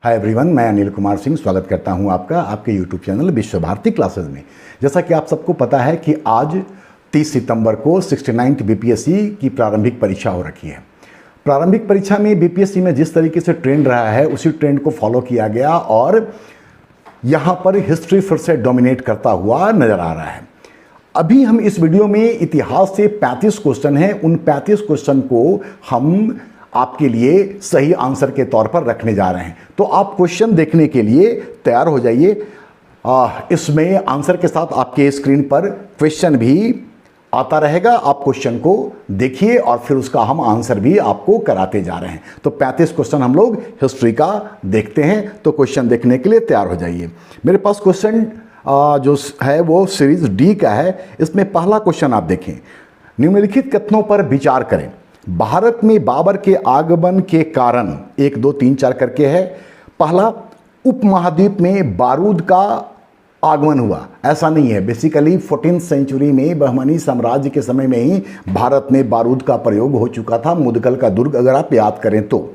Hi everyone, मैं अनिल कुमार सिंह स्वागत करता हूं आपका आपके यूट्यूब चैनल विश्व भारती क्लासेस में। जैसा कि आप सबको पता है कि आज 30 सितंबर को 69th बीपीएससी की प्रारंभिक परीक्षा हो रखी है। प्रारंभिक परीक्षा में बीपीएससी में जिस तरीके से ट्रेंड रहा है उसी ट्रेंड को फॉलो किया गया और यहाँ पर हिस्ट्री फिर से डोमिनेट करता हुआ नजर आ रहा है। अभी हम इस वीडियो में इतिहास से 35 क्वेश्चन हैं, उन 35 क्वेश्चन को हम आपके लिए सही आंसर के तौर पर रखने जा रहे हैं। तो आप क्वेश्चन देखने के लिए तैयार हो जाइए। इसमें आंसर के साथ आपके स्क्रीन पर क्वेश्चन भी आता रहेगा। आप क्वेश्चन को देखिए और फिर उसका हम आंसर भी आपको कराते जा रहे हैं। तो 35 क्वेश्चन हम लोग हिस्ट्री का देखते हैं, तो क्वेश्चन देखने के लिए तैयार हो जाइए। मेरे पास क्वेश्चन जो है वो सीरीज डी का है। इसमें पहला क्वेश्चन आप देखें, निम्नलिखित कथनों पर विचार करें। भारत में बाबर के आगमन के कारण 1, 2, 3, 4 करके है। पहला, उपमहाद्वीप में बारूद का आगमन हुआ। ऐसा नहीं है, बेसिकली 14th सेंचुरी में बहमनी साम्राज्य के समय में ही भारत में बारूद का प्रयोग हो चुका था, मुदगल का दुर्ग अगर आप याद करें तो।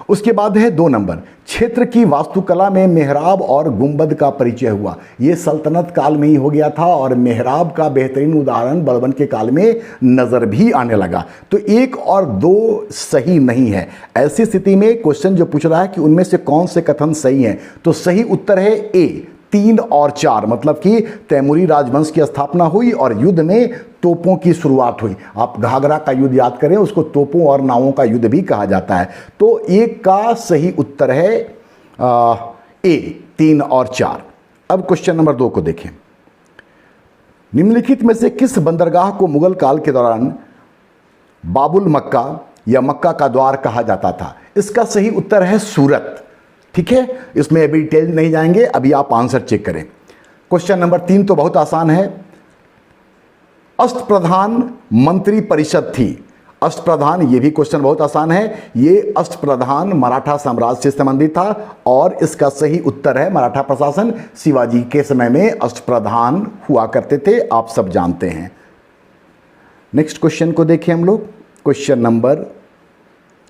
उसके बाद है 2 नंबर, क्षेत्र की वास्तुकला में मेहराब और गुंबद का परिचय हुआ। ये सल्तनत काल में ही हो गया था और मेहराब का बेहतरीन उदाहरण बलबन के काल में नजर भी आने लगा। तो 1 और 2 सही नहीं है। ऐसी स्थिति में क्वेश्चन जो पूछ रहा है कि उनमें से कौन से कथन सही हैं, तो सही उत्तर है ए, 3 और 4, मतलब कि तैमूरी राजवंश की स्थापना हुई और युद्ध में तोपों की शुरुआत हुई। आप घाघरा का युद्ध याद करें, उसको तोपों और नावों का युद्ध भी कहा जाता है। तो 1 का सही उत्तर है ए, 3 और 4। अब क्वेश्चन नंबर 2 को देखें। निम्नलिखित में से किस बंदरगाह को मुगल काल के दौरान बाबुल मक्का या मक्का का द्वार कहा जाता था? इसका सही उत्तर है सूरत। ठीक है, इसमें अभी डिटेल नहीं जाएंगे, अभी आप आंसर चेक करें। क्वेश्चन नंबर 3 तो बहुत आसान है। अष्टप्रधान मंत्री परिषद थी। अष्टप्रधान, ये भी क्वेश्चन बहुत आसान है। ये अष्टप्रधान मराठा साम्राज्य से संबंधित था और इसका सही उत्तर है मराठा प्रशासन। शिवाजी के समय में अष्टप्रधान हुआ करते थे, आप सब जानते हैं। नेक्स्ट क्वेश्चन को देखें हम लोग। क्वेश्चन नंबर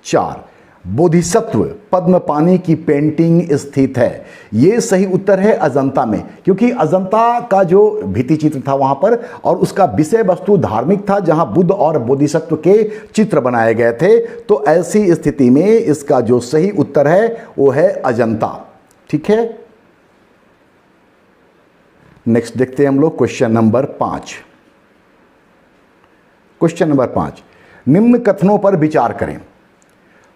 4, बोधिसत्व पद्मपानी की पेंटिंग स्थित है। यह सही उत्तर है अजंता में, क्योंकि अजंता का जो भित्ति चित्र था वहां पर और उसका विषय वस्तु धार्मिक था, जहां बुद्ध और बोधिसत्व के चित्र बनाए गए थे। तो ऐसी स्थिति में इसका जो सही उत्तर है वो है अजंता। ठीक है, नेक्स्ट देखते हैं हम लोग क्वेश्चन नंबर 5। क्वेश्चन नंबर 5, निम्न कथनों पर विचार करें।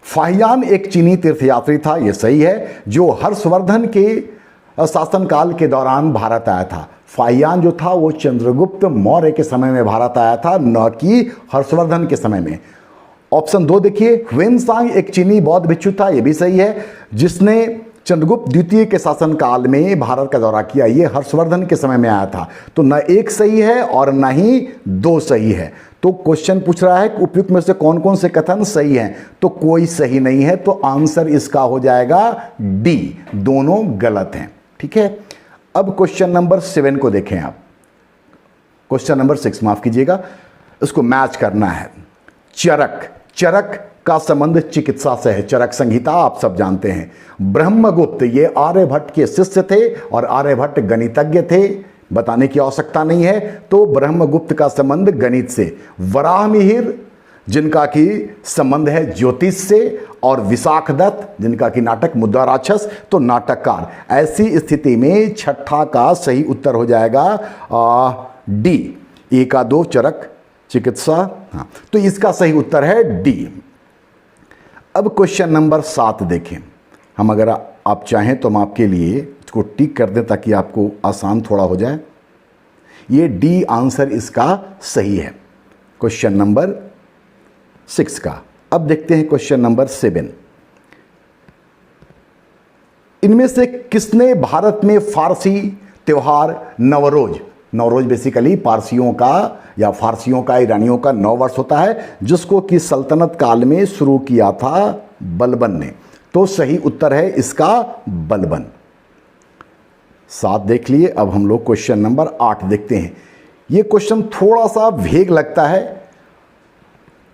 फाहियान एक चीनी तीर्थयात्री था, यह सही है, जो हर्षवर्धन के शासनकाल के दौरान भारत आया था। फाहियान जो था वो चंद्रगुप्त मौर्य के समय में भारत आया था, न कि हर्षवर्धन के समय में। ऑप्शन 2 देखिए, ह्वेनसांग एक चीनी बौद्ध भिक्षु था, यह भी सही है, जिसने चंद्रगुप्त द्वितीय के शासनकाल में भारत का दौरा किया। ये हर्षवर्धन के समय में आया था। तो न 1 सही है और न ही 2 सही है। तो क्वेश्चन पूछ रहा है कि उपयुक्त में से कौन कौन से कथन सही हैं, तो कोई सही नहीं है। तो आंसर इसका हो जाएगा डी, दोनों गलत हैं। ठीक है, अब क्वेश्चन नंबर 7 को देखें आप। क्वेश्चन नंबर 6 माफ कीजिएगा, इसको मैच करना है। चरक, चरक का संबंध चिकित्सा से है। चरक संहिता आप सब जानते हैं। ब्रह्मगुप्त ये आर्यभट्ट के शिष्य थे और आर्यभट्ट गणितज्ञ थे, बताने की आवश्यकता नहीं है। तो ब्रह्मगुप्त का संबंध गणित से। वराहमिहिर जिनका कि संबंध है ज्योतिष से, और विशाखदत्त जिनका कि नाटक मुद्दा राक्षस, तो नाटककार। ऐसी स्थिति में छठा का सही उत्तर हो जाएगा डी, 1 और 2 चरक चिकित्सा। हाँ, तो इसका सही उत्तर है डी। अब क्वेश्चन नंबर 7 देखें। हम अगर आप चाहें तो हम आपके लिए इसको टिक कर दें ताकि आपको आसान थोड़ा हो जाए। ये डी आंसर इसका सही है, क्वेश्चन नंबर 6 का। अब देखते हैं क्वेश्चन नंबर 7। इनमें से किसने भारत में फारसी त्योहार नवरोज, नवरोज बेसिकली पारसियों का या फारसियों का, ईरानियों का नव वर्ष होता है, जिसको कि सल्तनत काल में शुरू किया था बलबन ने। तो सही उत्तर है इसका बलबन। 7 देख लिए। अब हम लोग क्वेश्चन नंबर 8 देखते हैं। ये क्वेश्चन थोड़ा सा वेग लगता है।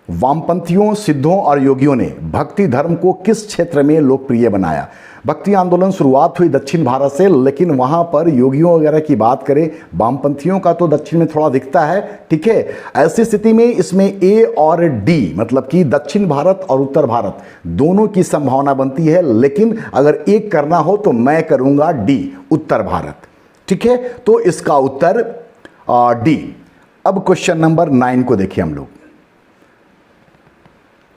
वामपंथियों, सिद्धों और योगियों ने भक्ति धर्म को किस क्षेत्र में लोकप्रिय बनाया? भक्ति आंदोलन शुरुआत हुई दक्षिण भारत से, लेकिन वहां पर योगियों वगैरह की बात करें, वामपंथियों का तो दक्षिण में थोड़ा दिखता है, ठीक है। ऐसी स्थिति में इसमें ए और डी, मतलब कि दक्षिण भारत और उत्तर भारत दोनों की संभावना बनती है, लेकिन अगर एक करना हो तो मैं करूंगा डी, उत्तर भारत, ठीक है। तो इसका उत्तर डी। अब क्वेश्चन नंबर 9 को देखिए हम लोग।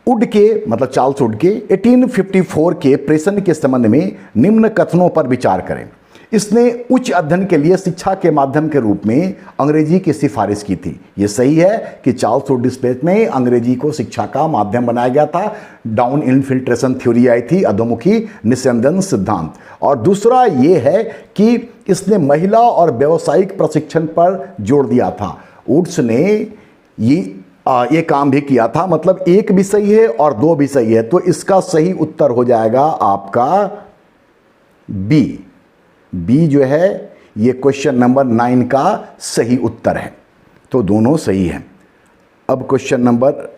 उड के मतलब चार्ल्स उड के 1854 के प्रेषण के संबंध में निम्न कथनों पर विचार करें। इसने उच्च अध्ययन के लिए शिक्षा के माध्यम के रूप में अंग्रेजी की सिफारिश की थी। यह सही है कि चार्ल्स उड स्पेस में अंग्रेजी को शिक्षा का माध्यम बनाया गया था। डाउन इनफिल्ट्रेशन थ्योरी आई थी, अधोमुखी निस्यंदन सिद्धांत। और दूसरा यह है कि इसने महिला और व्यावसायिक प्रशिक्षण पर जोर दिया था। वुड्स ने ये काम भी किया था, मतलब एक भी सही है और दो भी सही है, तो इसका सही उत्तर हो जाएगा आपका बी। बी जो है ये क्वेश्चन नंबर 9 का सही उत्तर है, तो दोनों सही हैं। अब क्वेश्चन नंबर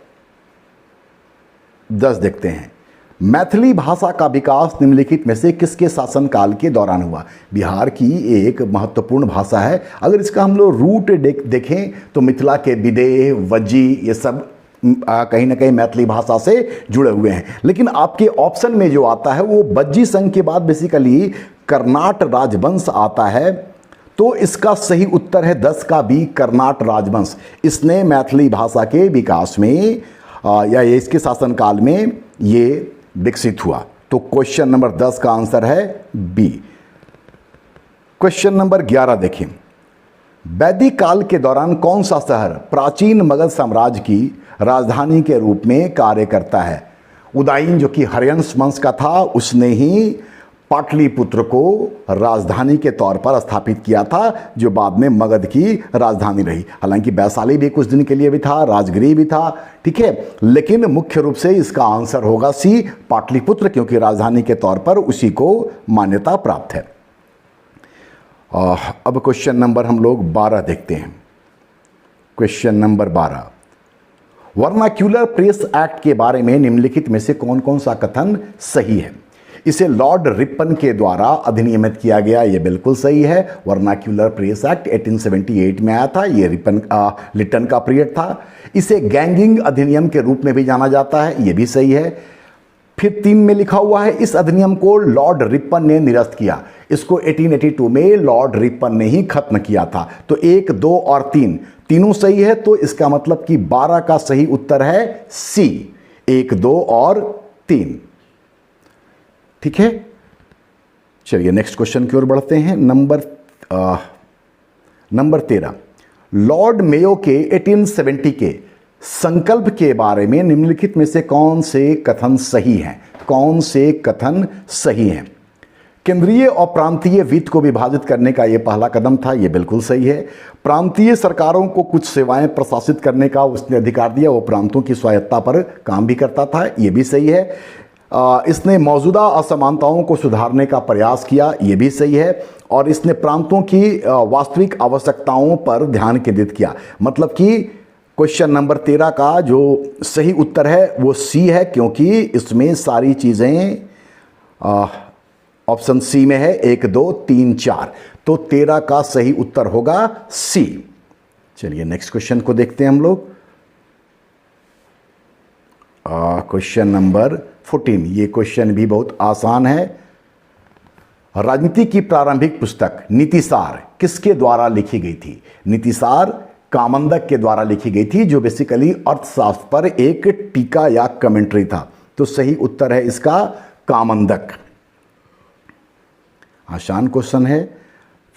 10 देखते हैं। मैथिली भाषा का विकास निम्नलिखित में से किसके शासनकाल के दौरान हुआ? बिहार की एक महत्वपूर्ण भाषा है। अगर इसका हम लोग रूट देखें तो मिथिला के विदेह, वज्जी, ये सब कहीं ना कहीं मैथिली भाषा से जुड़े हुए हैं। लेकिन आपके ऑप्शन में जो आता है वो वज्जी संघ के बाद बेसिकली कर्नाट राजवंश आता है, तो इसका सही उत्तर है 10 का बी, कर्नाट राजवंश। इसने मैथिली भाषा के विकास में या इसके शासनकाल में ये विकसित हुआ। तो क्वेश्चन नंबर 10 का आंसर है बी। क्वेश्चन नंबर 11 देखें। वैदिक काल के दौरान कौन सा शहर प्राचीन मगध साम्राज्य की राजधानी के रूप में कार्य करता है? उदयन जो कि हर्यंस वंश का था, उसने ही पाटलिपुत्र को राजधानी के तौर पर स्थापित किया था, जो बाद में मगध की राजधानी रही। हालांकि वैशाली भी कुछ दिन के लिए भी था, राजगिरी भी था, ठीक है, लेकिन मुख्य रूप से इसका आंसर होगा सी, पाटलिपुत्र, क्योंकि राजधानी के तौर पर उसी को मान्यता प्राप्त है। अब क्वेश्चन नंबर हम लोग 12 देखते हैं। Question number 12, vernacular press act के बारे में निम्नलिखित में से कौन कौन सा कथन सही है? इसे लॉर्ड रिपन के द्वारा अधिनियमित किया गया, यह बिल्कुल सही है। वर्नाक्यूलर प्रेस एक्ट 1878 में आया था, यह लिटन का पीरियड था। इसे गैंगिंग अधिनियम के रूप में भी जाना जाता है, यह भी सही है। फिर 3 में लिखा हुआ है, इस अधिनियम को लॉर्ड रिपन ने निरस्त किया। इसको 1882 में लॉर्ड रिपन ने ही खत्म किया था। तो 1, 2 और 3 तीनों सही है, तो इसका मतलब कि 12 का सही उत्तर है सी, 1, 2 और 3, ठीक है। चलिए नेक्स्ट क्वेश्चन की ओर बढ़ते हैं। नंबर 13, लॉर्ड मेयो के 1870 के संकल्प के बारे में निम्नलिखित में से कौन से कथन सही हैं? कौन से कथन सही हैं? केंद्रीय और प्रांतीय वित्त को विभाजित करने का यह पहला कदम था, यह बिल्कुल सही है। प्रांतीय सरकारों को कुछ सेवाएं प्रशासित करने का उसने अधिकार दिया, वो प्रांतों की स्वायत्ता पर काम भी करता था, यह भी सही है। इसने मौजूदा असमानताओं को सुधारने का प्रयास किया, यह भी सही है। और इसने प्रांतों की वास्तविक आवश्यकताओं पर ध्यान केंद्रित किया। मतलब कि क्वेश्चन नंबर 13 का जो सही उत्तर है वो सी है, क्योंकि इसमें सारी चीज़ें ऑप्शन सी में है, 1, 2, 3, 4, तो 13 का सही उत्तर होगा सी। चलिए नेक्स्ट क्वेश्चन को देखते हैं हम लोग। क्वेश्चन नंबर 14, ये क्वेश्चन भी बहुत आसान है। राजनीति की प्रारंभिक पुस्तक नीतिसार किसके द्वारा लिखी गई थी? नीतिसार कामंदक के द्वारा लिखी गई थी, जो बेसिकली अर्थशास्त्र पर एक टीका या कमेंट्री था। तो सही उत्तर है इसका कामंदक। आसान क्वेश्चन है।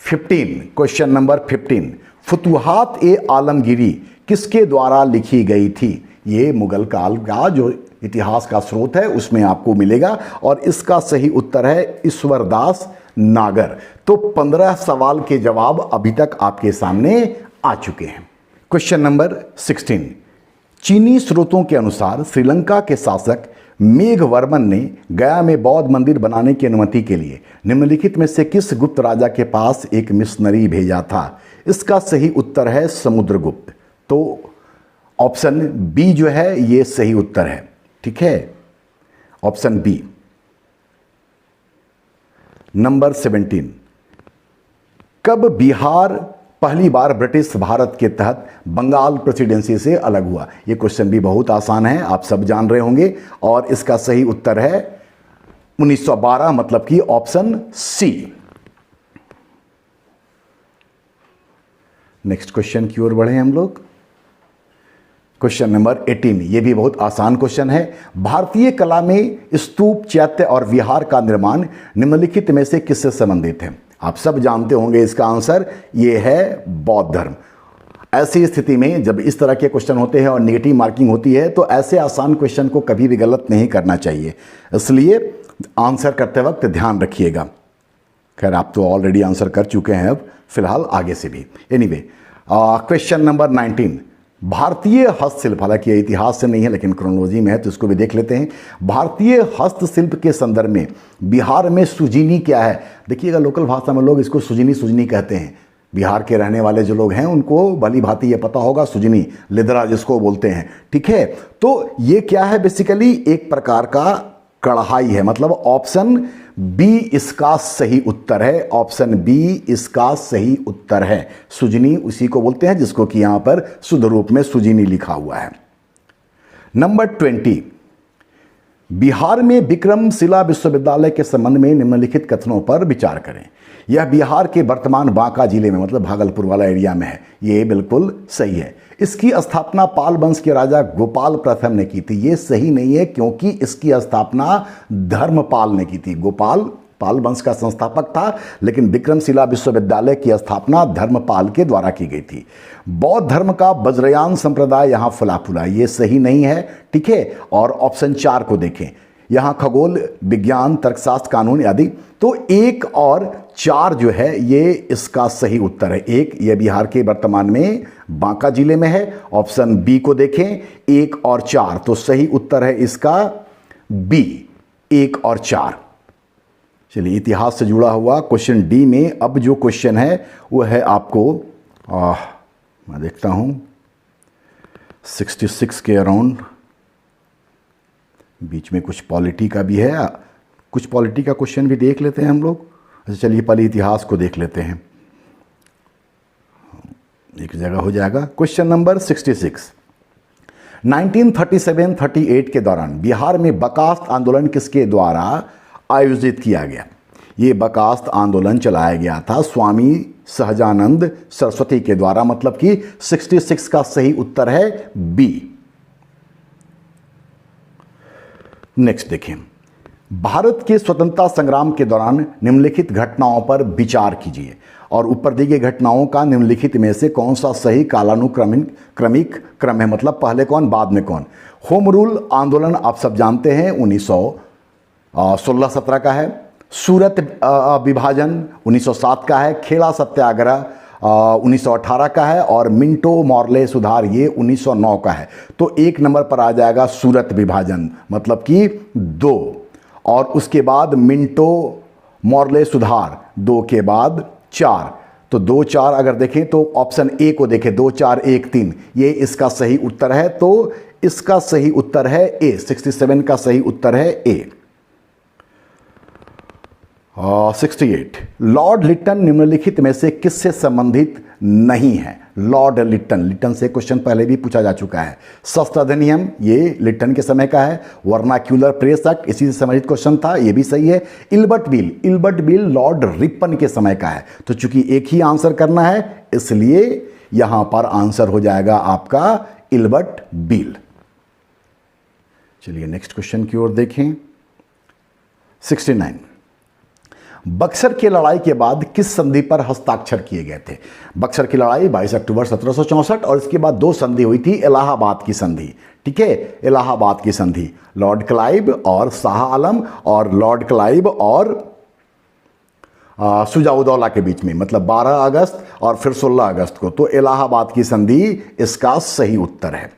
15, क्वेश्चन नंबर 15, फुतुहात ए आलमगीरी किसके द्वारा लिखी गई थी? ये मुगल काल का जो इतिहास का स्रोत है उसमें आपको मिलेगा, और इसका सही उत्तर है ईश्वरदास नागर। तो 15 सवाल के जवाब अभी तक आपके सामने आ चुके हैं। क्वेश्चन नंबर 16, चीनी स्रोतों के अनुसार श्रीलंका के शासक मेघवर्मन ने गया में बौद्ध मंदिर बनाने की अनुमति के लिए निम्नलिखित में से किस गुप्त राजा के पास एक मिशनरी भेजा था? इसका सही उत्तर है समुद्रगुप्त। तो ऑप्शन बी जो है ये सही उत्तर है, ठीक है, ऑप्शन बी। नंबर 17, कब बिहार पहली बार ब्रिटिश भारत के तहत बंगाल प्रेसिडेंसी से अलग हुआ? ये क्वेश्चन भी बहुत आसान है, आप सब जान रहे होंगे, और इसका सही उत्तर है 1912, मतलब कि ऑप्शन सी। नेक्स्ट क्वेश्चन की ओर बढ़े हम लोग। क्वेश्चन नंबर 18, ये भी बहुत आसान क्वेश्चन है। भारतीय कला में स्तूप, चैत्य और विहार का निर्माण निम्नलिखित में से किससे संबंधित है? आप सब जानते होंगे इसका आंसर, ये है बौद्ध धर्म। ऐसी स्थिति में जब इस तरह के क्वेश्चन होते हैं और नेगेटिव मार्किंग होती है, तो ऐसे आसान क्वेश्चन को कभी भी गलत नहीं करना चाहिए, इसलिए आंसर करते वक्त ध्यान रखिएगा। खैर, आप तो ऑलरेडी आंसर कर चुके हैं, अब फिलहाल आगे से भी। एनीवे, क्वेश्चन नंबर 19, भारतीय हस्तशिल्प, हालांकि ये इतिहास से नहीं है लेकिन क्रोनोलॉजी में है तो इसको भी देख लेते हैं। भारतीय हस्तशिल्प के संदर्भ में बिहार में सुजीनी क्या है? देखिएगा, लोकल भाषा में लोग इसको सुजनी कहते हैं। बिहार के रहने वाले जो लोग हैं उनको भली भांति ये पता होगा, सुजनी, लिदरा जिसको बोलते हैं, ठीक है। तो ये क्या है? बेसिकली एक प्रकार का कढ़ाई है, मतलब ऑप्शन बी इसका सही उत्तर है। ऑप्शन बी इसका सही उत्तर है। सुजनी उसी को बोलते हैं जिसको कि यहां पर शुद्ध रूप में सुजीनी लिखा हुआ है। नंबर 20, बिहार में विक्रमशिला विश्वविद्यालय के संबंध में निम्नलिखित कथनों पर विचार करें। यह बिहार के वर्तमान बांका जिले में, मतलब भागलपुर वाला एरिया में है। ये बिल्कुल सही है। इसकी स्थापना पाल वंश के राजा गोपाल प्रथम ने की थी। ये सही नहीं है, क्योंकि इसकी स्थापना धर्मपाल ने की थी। गोपाल पाल वंश का संस्थापक था, लेकिन विक्रमशिला विश्वविद्यालय की स्थापना धर्मपाल के द्वारा की गई थी। बौद्ध धर्म का वज्रयान संप्रदाय यहाँ फला फूला, ये सही नहीं है, ठीक है। और ऑप्शन 4 को देखें, यहाँ खगोल विज्ञान, तर्कशास्त्र, कानून आदि। तो 1 और 4 जो है ये इसका सही उत्तर है। 1 ये बिहार के वर्तमान में बांका जिले में है। ऑप्शन बी को देखें, 1 और 4, तो सही उत्तर है इसका बी, 1 और 4। चलिए, इतिहास से जुड़ा हुआ क्वेश्चन डी में अब जो क्वेश्चन है वो है आपको मैं देखता हूं 66 के अराउंड, बीच में कुछ पॉलिटी का भी है, कुछ पॉलिटी का क्वेश्चन भी देख लेते हैं हम लोग। अच्छा, चलिए पहले इतिहास को देख लेते हैं, एक जगह हो जाएगा। क्वेश्चन नंबर 66, 1937-38 के दौरान बिहार में बकास्त आंदोलन किसके द्वारा आयोजित किया गया? ये बकास्त आंदोलन चलाया गया था स्वामी सहजानंद सरस्वती के द्वारा, मतलब कि 66 का सही उत्तर है बी। नेक्स्ट देखें, भारत के स्वतंत्रता संग्राम के दौरान निम्नलिखित घटनाओं पर विचार कीजिए, और ऊपर दी गई घटनाओं का निम्नलिखित में से कौन सा सही कालानुक्रमिक क्रम है, मतलब पहले कौन बाद में कौन? होम रूल आंदोलन आप सब जानते हैं 1916-17 का है। सूरत विभाजन 1907 का है। खेड़ा सत्याग्रह 1918 का है, और मिंटो मॉर्ले सुधार ये 1909 का है। तो 1 नंबर पर आ जाएगा सूरत विभाजन, मतलब कि 2, और उसके बाद मिंटो मॉर्ले सुधार 2 के बाद 4, तो 2, 4 अगर देखें तो ऑप्शन ए को देखें, 2, 4, 1, 3, ये इसका सही उत्तर है। तो इसका सही उत्तर है ए, 67 का सही उत्तर है ए। 68, लॉर्ड लिट्टन निम्नलिखित में से किससे संबंधित नहीं है? लॉर्ड लिट्टन से क्वेश्चन पहले भी पूछा जा चुका है। शस्त्र अधिनियम ये लिट्टन के समय का है। वर्नाक्यूलर प्रेस एक्ट इसी से संबंधित क्वेश्चन था, ये भी सही है। इल्बर्ट बिल लॉर्ड रिपन के समय का है। तो चूंकि एक ही आंसर करना है, इसलिए यहां पर आंसर हो जाएगा आपका इल्बर्ट बिल। चलिए नेक्स्ट क्वेश्चन की ओर देखें। 69, बक्सर की लड़ाई के बाद किस संधि पर हस्ताक्षर किए गए थे? बक्सर की लड़ाई 22 अक्टूबर 1764, और इसके बाद 2 संधि हुई थी। इलाहाबाद की संधि, ठीक है, इलाहाबाद की संधि, लॉर्ड क्लाइव और शाह आलम, और लॉर्ड क्लाइव और सुजाउद्दौला के बीच में, मतलब 12 अगस्त और फिर 16 अगस्त को। तो इलाहाबाद की संधि इसका सही उत्तर है।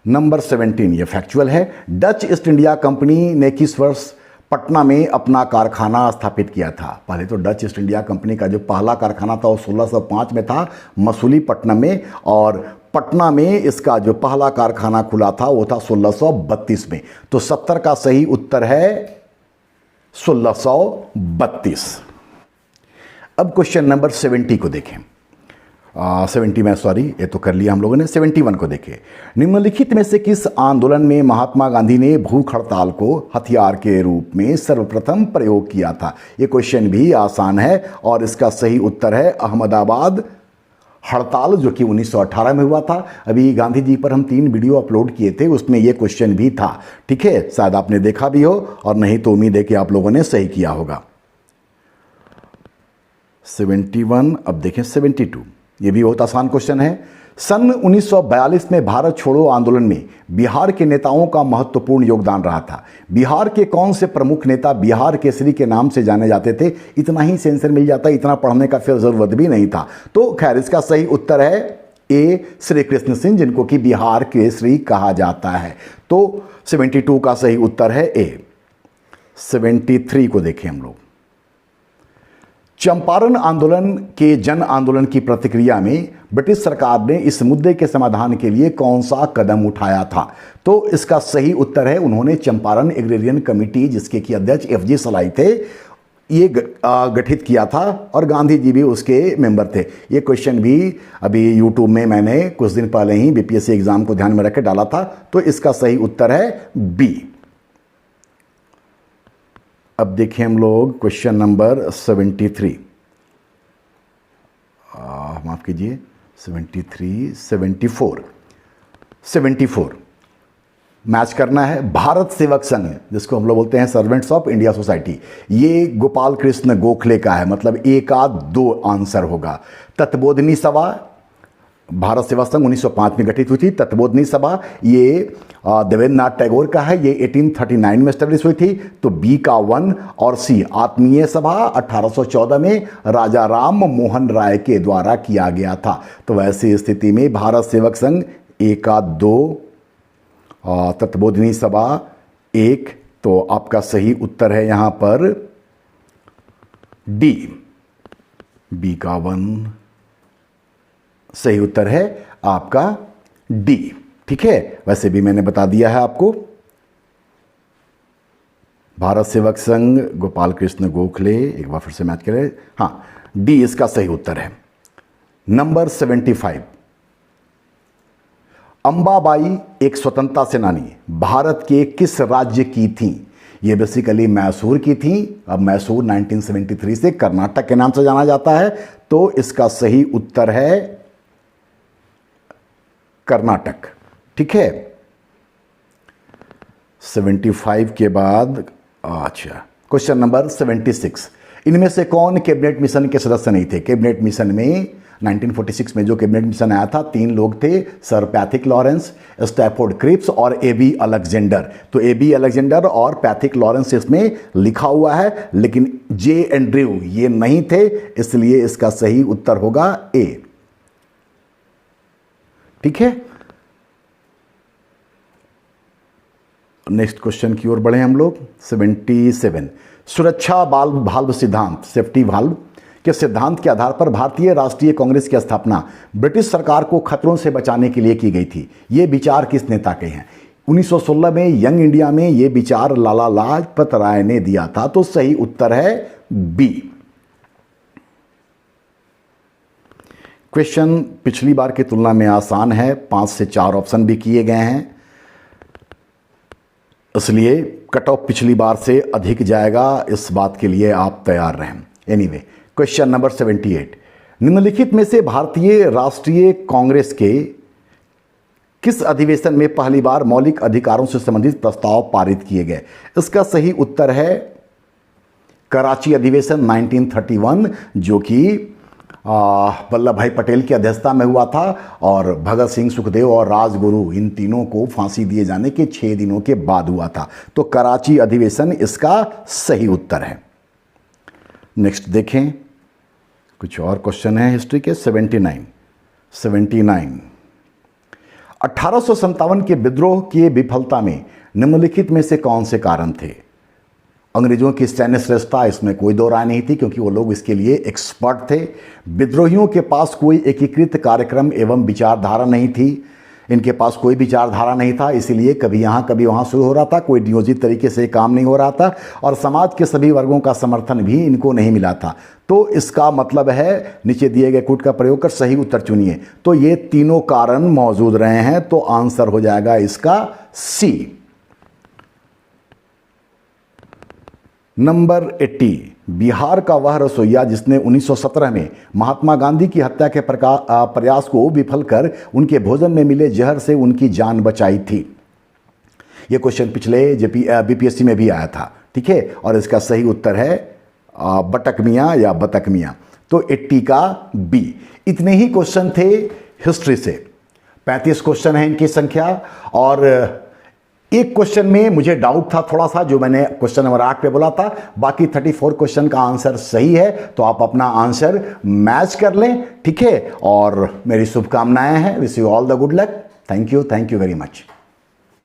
नंबर 17, यह फैक्चुअल है। डच ईस्ट इंडिया कंपनी ने किस वर्ष पटना में अपना कारखाना स्थापित किया था? पहले तो डच ईस्ट इंडिया कंपनी का जो पहला कारखाना था वो 1605 में था, मसूलीपट्टनम में, और पटना में इसका जो पहला कारखाना खुला था वो था 1632 में। तो 70 का सही उत्तर है 1632। अब क्वेश्चन नंबर 70 को देखें। 70 में, सॉरी ये तो कर लिया हम लोगों ने। 71 को देखें। निम्नलिखित में से किस आंदोलन में महात्मा गांधी ने भूख हड़ताल को हथियार के रूप में सर्वप्रथम प्रयोग किया था? ये क्वेश्चन भी आसान है और इसका सही उत्तर है अहमदाबाद हड़ताल, जो कि 1918 में हुआ था। अभी गांधी जी पर हम 3 वीडियो अपलोड किए थे, उसमें ये क्वेश्चन भी था। ठीक है, शायद आपने देखा भी हो और नहीं तो उम्मीद है कि आप लोगों ने सही किया होगा। 71। अब देखें 72। ये भी बहुत आसान क्वेश्चन है। सन 1942 में भारत छोड़ो आंदोलन में बिहार के नेताओं का महत्वपूर्ण योगदान रहा था। बिहार के कौन से प्रमुख नेता बिहार केसरी के नाम से जाने जाते थे? इतना ही सेंसर मिल जाता, इतना पढ़ने का फिर जरूरत भी नहीं था। तो खैर इसका सही उत्तर है ए, श्री कृष्ण सिंह, जिनको कि बिहार केसरी कहा जाता है। तो 72 का सही उत्तर है ए। 73 को देखें हम लोग। चंपारण आंदोलन के जन आंदोलन की प्रतिक्रिया में ब्रिटिश सरकार ने इस मुद्दे के समाधान के लिए कौन सा कदम उठाया था? तो इसका सही उत्तर है उन्होंने चंपारण एग्रेरियन कमेटी, जिसके की अध्यक्ष FG सलाई थे, ये गठित किया था और गांधी जी भी उसके मेंबर थे। ये क्वेश्चन भी अभी यूट्यूब में मैंने कुछ दिन पहले ही BPSC एग्जाम को ध्यान में रखकर डाला था। तो इसका सही उत्तर है बी। अब देखें हम लोग क्वेश्चन नंबर 73। माफ कीजिए, 73, 74 मैच करना है। भारत सेवक संघ, जिसको हम लोग बोलते हैं सर्वेंट्स ऑफ इंडिया सोसाइटी, ये गोपाल कृष्ण गोखले का है, मतलब एक आध 2 आंसर होगा। तत्बोधिनी सभा, भारत सेवा संघ 1905 में गठित हुई थी। तत्बोधिनी सभा ये देवेंद्र नाथ टैगोर का है, ये 1839 में एस्टेब्लिश हुई थी। तो बी का 1 और सी आत्मीय सभा 1814 में राजा राम मोहन राय के द्वारा किया गया था। तो वैसी स्थिति में भारत सेवक संघ 1 आध 2, तत्बोधिनी सभा 1। तो आपका सही उत्तर है यहां पर डी, बी का 1 सही उत्तर है आपका डी। ठीक है, वैसे भी मैंने बता दिया है आपको। भारत सेवक संघ गोपाल कृष्ण गोखले, एक बार फिर से मैच करें। हाँ, डी इसका सही उत्तर है। नंबर 75। अंबाबाई एक स्वतंत्रता सेनानी भारत के किस राज्य की थी? ये बेसिकली मैसूर की थी। अब मैसूर 1973 से कर्नाटक के नाम से जाना जाता है। तो इसका सही उत्तर है कर्नाटक। ठीक है, 75 के बाद अच्छा क्वेश्चन नंबर 76। इनमें से कौन कैबिनेट मिशन के सदस्य नहीं थे? कैबिनेट मिशन में 1946 में जो कैबिनेट मिशन आया था, 3 लोग थे, sir Pethick Lawrence, Stafford Cripps और AB अलेक्जेंडर। तो AB अलेक्जेंडर और पैथिक लॉरेंस इसमें लिखा हुआ है, लेकिन J एंड्रयू ये नहीं थे, इसलिए इसका सही उत्तर होगा ए। ठीक है, नेक्स्ट क्वेश्चन की ओर बढ़े हम लोग। 77। सुरक्षा वाल्व सिद्धांत, सेफ्टी वाल्व के सिद्धांत के आधार पर भारतीय राष्ट्रीय कांग्रेस की स्थापना ब्रिटिश सरकार को खतरों से बचाने के लिए की गई थी। ये विचार किस नेता के हैं? 1916 में यंग इंडिया में ये विचार लाला लाजपत राय ने दिया था। तो सही उत्तर है बी। क्वेश्चन पिछली बार की तुलना में आसान है, 5 से 4 ऑप्शन भी किए गए हैं, इसलिए कट ऑफ पिछली बार से अधिक जाएगा। इस बात के लिए आप तैयार रहें। Anyway, question number 78। निम्नलिखित में से भारतीय राष्ट्रीय कांग्रेस के किस अधिवेशन में पहली बार मौलिक अधिकारों से संबंधित प्रस्ताव पारित किए गए? इसका सही उत्तर है कराची अधिवेशन 1931, जो कि वल्लभ भाई पटेल की अध्यक्षता में हुआ था और भगत सिंह, सुखदेव और राजगुरु इन तीनों को फांसी दिए जाने के 6 दिनों के बाद हुआ था। तो कराची अधिवेशन इसका सही उत्तर है। नेक्स्ट देखें, कुछ और क्वेश्चन है हिस्ट्री के। 79। 1857 के विद्रोह की विफलता में निम्नलिखित में से कौन से कारण थे? अंग्रेजों की सैन्य श्रेष्ठता, इसमें कोई दो राय नहीं थी, क्योंकि वो लोग इसके लिए एक्सपर्ट थे। विद्रोहियों के पास कोई एकीकृत कार्यक्रम एवं विचारधारा नहीं थी। इनके पास कोई विचारधारा नहीं था, इसीलिए कभी यहाँ कभी वहाँ शुरू हो रहा था, कोई नियोजित तरीके से काम नहीं हो रहा था और समाज के सभी वर्गों का समर्थन भी इनको नहीं मिला था। तो इसका मतलब है नीचे दिए गए कूट का प्रयोग कर सही उत्तर चुनिए। तो ये तीनों कारण मौजूद रहे हैं, तो आंसर हो जाएगा इसका सी। नंबर 80, बिहार का वह रसोइया जिसने 1917 में महात्मा गांधी की हत्या के प्रयास को विफल कर उनके भोजन में मिले जहर से उनकी जान बचाई थी। यह क्वेश्चन पिछले बीपीएससी में भी आया था, ठीक है। और इसका सही उत्तर है बटक मियाँ या बतक मियाँ। तो 80 का बी। इतने ही क्वेश्चन थे हिस्ट्री से। 35 क्वेश्चन है इनकी संख्या और एक क्वेश्चन में मुझे डाउट था थोड़ा सा, जो मैंने क्वेश्चन नंबर 8 पे बोला था। बाकी 34 क्वेश्चन का आंसर सही है, तो आप अपना आंसर मैच कर लें, ठीक है। और मेरी शुभकामनाएं हैं। Wish you all the good luck. Thank you very much.